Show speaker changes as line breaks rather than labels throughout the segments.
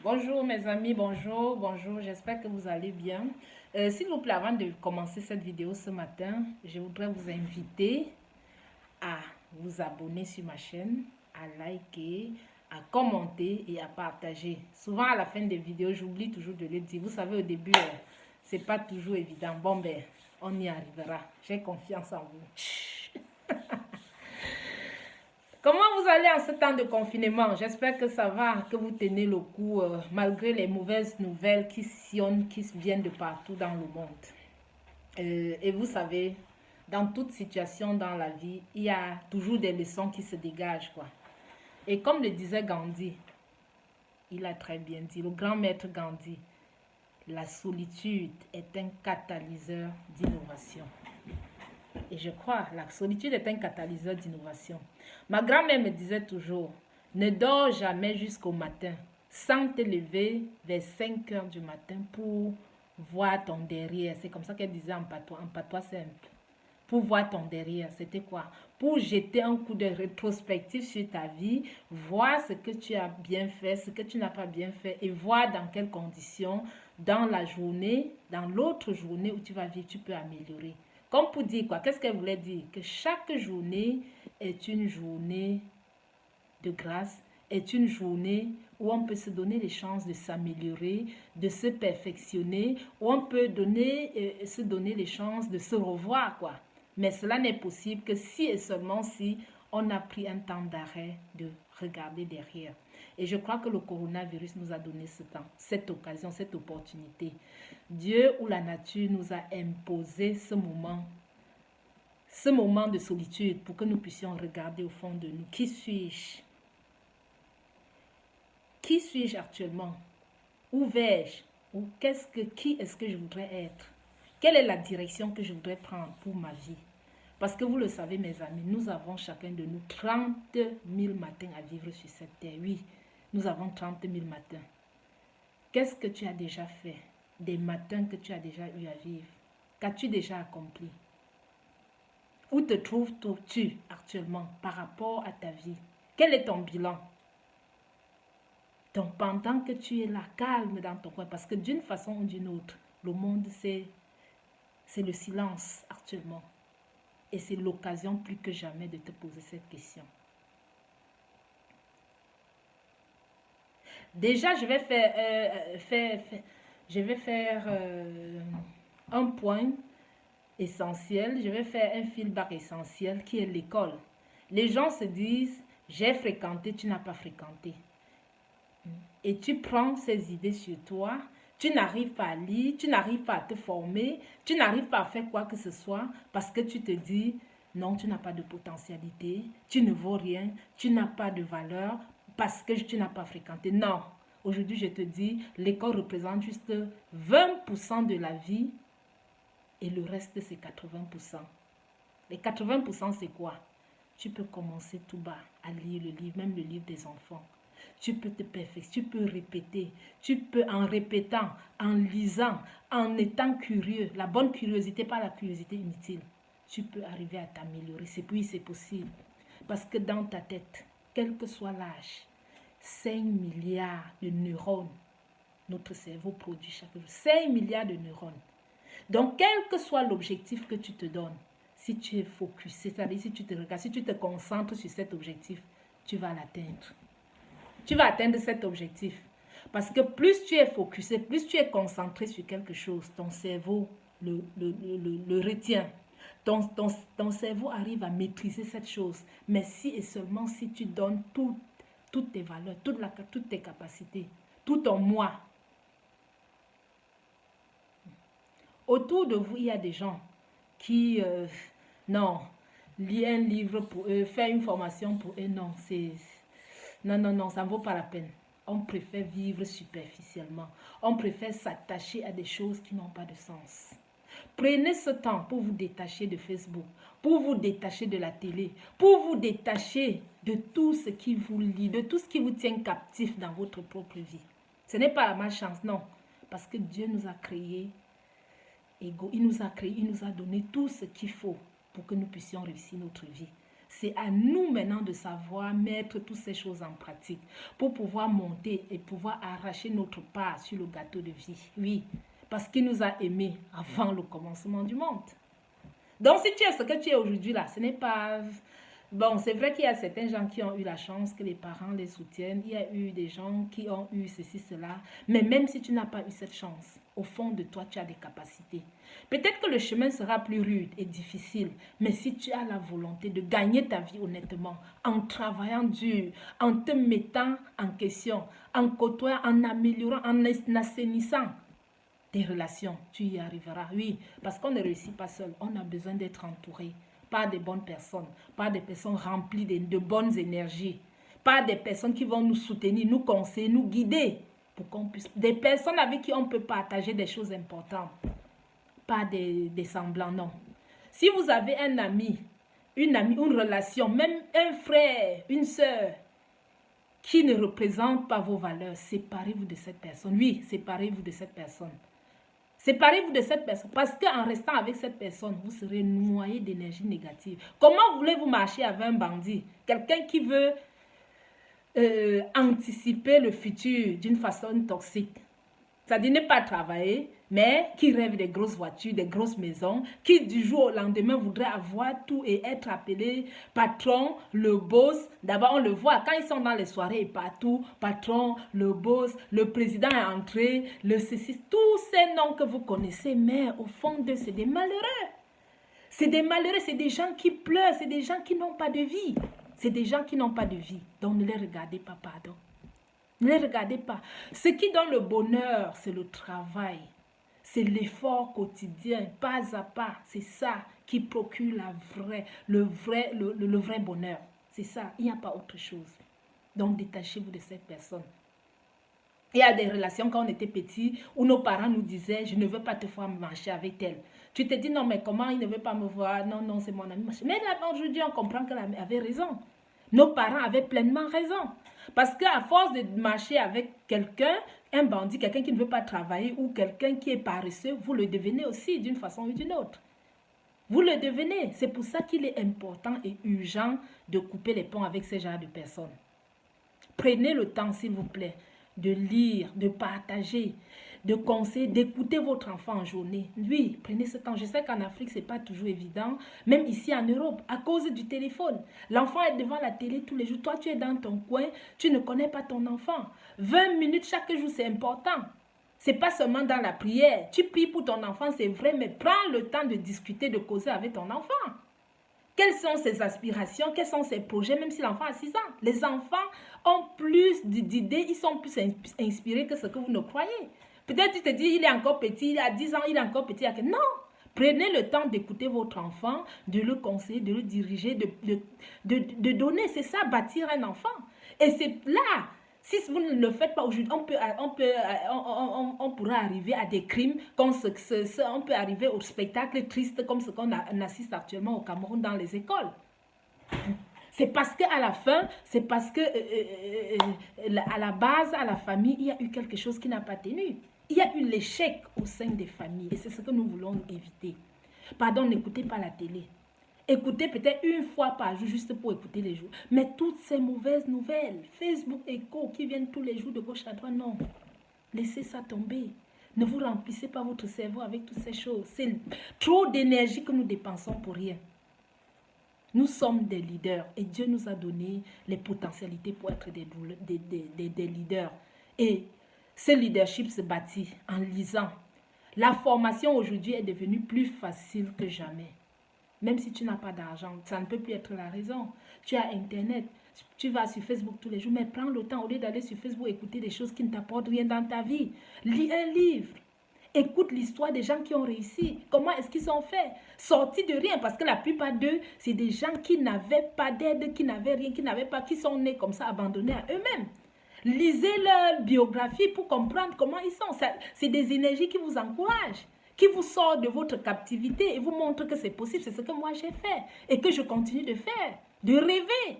Bonjour mes amis, bonjour, bonjour, j'espère que vous allez bien. S'il vous plaît, avant de commencer cette vidéo ce matin, je voudrais vous inviter à vous abonner sur ma chaîne, à liker, à commenter et à partager. Souvent à la fin des vidéos, j'oublie toujours de le dire. Vous savez, au début, c'est pas toujours évident. Bon ben, on y arrivera. J'ai confiance en vous. Comment vous allez en ce temps de confinement? J'espère que ça va, que vous tenez le coup malgré les mauvaises nouvelles qui sillonnent, qui viennent de partout dans le monde. Et vous savez, dans toute situation dans la vie, il y a toujours des leçons qui se dégagent, quoi. Et comme le disait Gandhi, il a très bien dit, le grand maître Gandhi, la solitude est un catalyseur d'innovation. Et je crois, la solitude est un catalyseur d'innovation. Ma grand-mère me disait toujours, ne dors jamais jusqu'au matin sans te lever vers 5 heures du matin pour voir ton derrière. C'est comme ça qu'elle disait en patois simple. Pour voir ton derrière, c'était quoi? Pour jeter un coup de rétrospective sur ta vie, voir ce que tu as bien fait, ce que tu n'as pas bien fait et voir dans quelles conditions, dans la journée, dans l'autre journée où tu vas vivre, tu peux améliorer. Comme pour dire quoi? Qu'est-ce qu'elle voulait dire? Que chaque journée est une journée de grâce, est une journée où on peut se donner les chances de s'améliorer, de se perfectionner, où on peut se donner les chances de se revoir, quoi. Mais cela n'est possible que si et seulement si on a pris un temps d'arrêt de regarder derrière. Et je crois que le coronavirus nous a donné ce temps, cette occasion, cette opportunité. Dieu ou la nature nous a imposé ce moment de solitude pour que nous puissions regarder au fond de nous. Qui suis-je? Qui suis-je actuellement? Où vais-je? Ou qui est-ce que je voudrais être? Quelle est la direction que je voudrais prendre pour ma vie? Parce que vous le savez, mes amis, nous avons chacun de nous 30 000 matins à vivre sur cette terre. Oui, nous avons 30 000 matins. Qu'est-ce que tu as déjà fait? Des matins que tu as déjà eu à vivre? Qu'as-tu déjà accompli? Où te trouves-tu actuellement par rapport à ta vie? Quel est ton bilan? Donc, pendant que tu es là, calme dans ton coin, parce que d'une façon ou d'une autre, le monde, c'est le silence actuellement. Et c'est l'occasion plus que jamais de te poser cette question. Déjà, je vais faire un point essentiel. Je vais faire un feedback essentiel qui est l'école. Les gens se disent, j'ai fréquenté, tu n'as pas fréquenté. Et tu prends ces idées sur toi, tu n'arrives pas à lire, tu n'arrives pas à te former, tu n'arrives pas à faire quoi que ce soit parce que tu te dis, non, tu n'as pas de potentialité, tu ne vaux rien, tu n'as pas de valeur parce que tu n'as pas fréquenté. Non, aujourd'hui je te dis, l'école représente juste 20% de la vie et le reste c'est 80%. Les 80% c'est quoi? Tu peux commencer tout bas à lire le livre, même le livre des enfants. Tu peux te perfectionner, tu peux répéter, tu peux en répétant, en lisant, en étant curieux, la bonne curiosité, pas la curiosité inutile. Tu peux arriver à t'améliorer, c'est possible. Parce que dans ta tête, quel que soit l'âge, 5 milliards de neurones, notre cerveau produit chaque jour. 5 milliards de neurones. Donc, quel que soit l'objectif que tu te donnes, si tu es focus, c'est-à-dire si tu te regardes, si tu te concentres sur cet objectif, tu vas l'atteindre. Tu vas atteindre cet objectif. Parce que plus tu es focusé, plus tu es concentré sur quelque chose, ton cerveau le retient. Ton cerveau arrive à maîtriser cette chose. Mais si et seulement si tu donnes toutes tes valeurs, toutes tes capacités, tout ton moi. Autour de vous, il y a des gens qui, non, lire un livre pour eux, faire une formation pour eux, non, non, ça ne vaut pas la peine. On préfère vivre superficiellement. On préfère s'attacher à des choses qui n'ont pas de sens. Prenez ce temps pour vous détacher de Facebook, pour vous détacher de la télé, pour vous détacher de tout ce qui vous lie, de tout ce qui vous tient captif dans votre propre vie. Ce n'est pas la malchance, non. Parce que Dieu nous a créés égaux. Il nous a créés, il nous a donné tout ce qu'il faut pour que nous puissions réussir notre vie. C'est à nous maintenant de savoir mettre toutes ces choses en pratique pour pouvoir monter et pouvoir arracher notre part sur le gâteau de vie. Oui, parce qu'il nous a aimés avant le commencement du monde. Donc, si tu es ce que tu es aujourd'hui là, ce n'est pas... Bon, c'est vrai qu'il y a certains gens qui ont eu la chance que les parents les soutiennent. Il y a eu des gens qui ont eu ceci, cela. Mais même si tu n'as pas eu cette chance, au fond de toi, tu as des capacités. Peut-être que le chemin sera plus rude et difficile, mais si tu as la volonté de gagner ta vie honnêtement, en travaillant dur, en te mettant en question, en côtoyant, en améliorant, en assainissant tes relations, tu y arriveras. Oui, parce qu'on ne réussit pas seul. On a besoin d'être entouré par des bonnes personnes, par des personnes remplies de bonnes énergies, par des personnes qui vont nous soutenir, nous conseiller, nous guider, pour qu'on puisse, des personnes avec qui on peut partager des choses importantes, pas des semblants, non. Si vous avez un ami, une relation, même un frère, une soeur, qui ne représente pas vos valeurs, séparez-vous de cette personne. Oui, séparez-vous de cette personne. Séparez-vous de cette personne parce qu'en restant avec cette personne, vous serez noyé d'énergie négative. Comment voulez-vous marcher avec un bandit? Quelqu'un qui veut anticiper le futur d'une façon toxique. C'est-à-dire ne pas travailler, mais qui rêve des grosses voitures, des grosses maisons, qui du jour au lendemain voudrait avoir tout et être appelé patron, le boss. D'abord, on le voit quand ils sont dans les soirées et partout, patron, le boss, le président est entré, le ceci, tous ces noms que vous connaissez, mais au fond d'eux, c'est des malheureux. C'est des malheureux, c'est des gens qui pleurent, c'est des gens qui n'ont pas de vie. C'est des gens qui n'ont pas de vie. Donc ne les regardez pas, pardon. Ne les regardez pas. Ce qui donne le bonheur, c'est le travail. C'est l'effort quotidien, pas à pas. C'est ça qui procure le vrai bonheur. C'est ça, il n'y a pas autre chose. Donc détachez-vous de cette personne. Il y a des relations quand on était petit où nos parents nous disaient, je ne veux pas te voir marcher avec elle. Tu te dis, non, mais comment il ne veut pas me voir? Non, non, c'est mon ami. Mais là, aujourd'hui, on comprend qu'elle avait raison. Nos parents avaient pleinement raison. Parce qu'à force de marcher avec quelqu'un, un bandit, quelqu'un qui ne veut pas travailler ou quelqu'un qui est paresseux, vous le devenez aussi d'une façon ou d'une autre. Vous le devenez. C'est pour ça qu'il est important et urgent de couper les ponts avec ce genre de personnes. Prenez le temps, s'il vous plaît, de lire, de partager, de conseiller, d'écouter votre enfant en journée. Oui, prenez ce temps. Je sais qu'en Afrique, ce n'est pas toujours évident, même ici en Europe, à cause du téléphone. L'enfant est devant la télé tous les jours. Toi, tu es dans ton coin, tu ne connais pas ton enfant. 20 minutes chaque jour, c'est important. Ce n'est pas seulement dans la prière. Tu pries pour ton enfant, c'est vrai, mais prends le temps de discuter, de causer avec ton enfant. Quelles sont ses aspirations, quels sont ses projets, même si l'enfant a 6 ans. Les enfants ont plus d'idées, ils sont plus inspirés que ce que vous ne croyez. Peut-être tu te dis, il est encore petit, il a 10 ans, il est encore petit. Non, prenez le temps d'écouter votre enfant, de le conseiller, de le diriger, de donner. C'est ça, bâtir un enfant. Et c'est là, si vous ne le faites pas aujourd'hui, on pourra arriver à des crimes, on peut arriver au spectacle triste comme ce qu'on assiste actuellement au Cameroun dans les écoles. C'est parce qu'à la fin, c'est parce que à la base, à la famille, il y a eu quelque chose qui n'a pas tenu. Il y a eu l'échec au sein des familles et c'est ce que nous voulons éviter. Pardon, n'écoutez pas la télé. Écoutez peut-être une fois par jour, juste pour écouter les jours. Mais toutes ces mauvaises nouvelles, Facebook, Echo, qui viennent tous les jours de gauche à droite, non. Laissez ça tomber. Ne vous remplissez pas votre cerveau avec toutes ces choses. C'est trop d'énergie que nous dépensons pour rien. Nous sommes des leaders et Dieu nous a donné les potentialités pour être des leaders. Et ce leadership se bâtit en lisant. La formation aujourd'hui est devenue plus facile que jamais. Même si tu n'as pas d'argent, ça ne peut plus être la raison. Tu as Internet, tu vas sur Facebook tous les jours, mais prends le temps, au lieu d'aller sur Facebook, écouter des choses qui ne t'apportent rien dans ta vie. Lis un livre. Écoute l'histoire des gens qui ont réussi. Comment est-ce qu'ils ont fait? Sortis de rien, parce que la plupart d'eux, c'est des gens qui n'avaient pas d'aide, qui n'avaient rien, qui sont nés comme ça, abandonnés à eux-mêmes. Lisez leur biographie pour comprendre comment ils sont. C'est des énergies qui vous encouragent, qui vous sortent de votre captivité et vous montrent que c'est possible. C'est ce que moi j'ai fait et que je continue de faire, de rêver.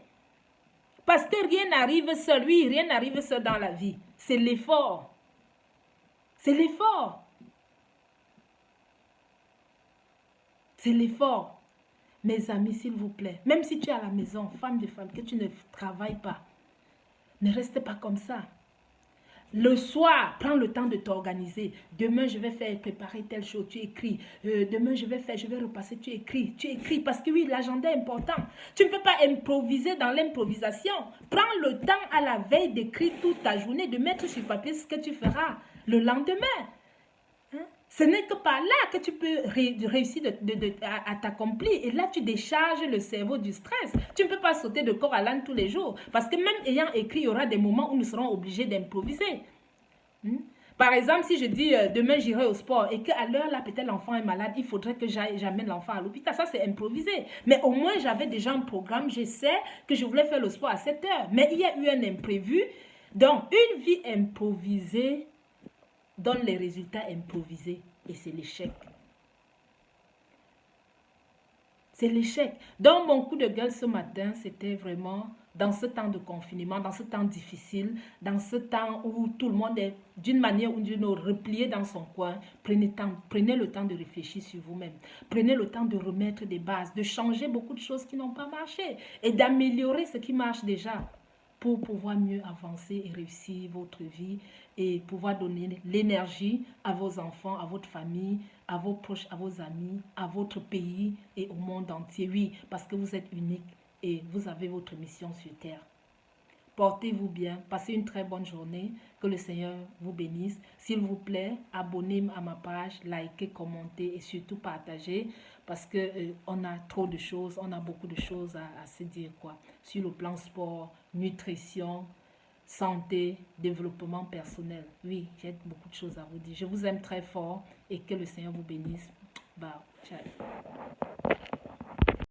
Parce que rien n'arrive seul, oui, rien n'arrive seul dans la vie. C'est l'effort. C'est l'effort. C'est l'effort. Mes amis, s'il vous plaît, même si tu es à la maison, femme de femme, que tu ne travailles pas, ne reste pas comme ça. Le soir, prends le temps de t'organiser. Demain, je vais faire préparer telle chose, tu écris. Demain, je vais repasser, tu écris. Tu écris parce que oui, l'agenda est important. Tu ne peux pas improviser dans l'improvisation. Prends le temps à la veille d'écrire toute ta journée, de mettre sur papier ce que tu feras le lendemain. Ce n'est que par là que tu peux réussir à t'accomplir. Et là, tu décharges le cerveau du stress. Tu ne peux pas sauter de corps à l'âne tous les jours. Parce que même ayant écrit, il y aura des moments où nous serons obligés d'improviser. Par exemple, si je dis demain j'irai au sport et qu'à l'heure là, peut-être l'enfant est malade, il faudrait que j'amène l'enfant à l'hôpital. Ça, c'est improvisé. Mais au moins, j'avais déjà un programme. Je sais que je voulais faire le sport à 7 heures. Mais il y a eu un imprévu. Donc, une vie improvisée donne les résultats improvisés et c'est l'échec. C'est l'échec. Donc, mon coup de gueule ce matin, c'était vraiment dans ce temps de confinement, dans ce temps difficile, dans ce temps où tout le monde est d'une manière ou d'une autre replié dans son coin. Prenez le temps de réfléchir sur vous-même. Prenez le temps de remettre des bases, de changer beaucoup de choses qui n'ont pas marché et d'améliorer ce qui marche déjà, pour pouvoir mieux avancer et réussir votre vie et pouvoir donner l'énergie à vos enfants, à votre famille, à vos proches, à vos amis, à votre pays et au monde entier. Oui, parce que vous êtes unique et vous avez votre mission sur terre. Portez-vous bien, passez une très bonne journée, que le Seigneur vous bénisse. S'il vous plaît, abonnez-vous à ma page, likez, commentez et surtout partagez parce que on a trop de choses, on a beaucoup de choses à se dire quoi. Sur le plan sport, nutrition, santé, développement personnel. Oui, j'ai beaucoup de choses à vous dire. Je vous aime très fort et que le Seigneur vous bénisse. Ciao.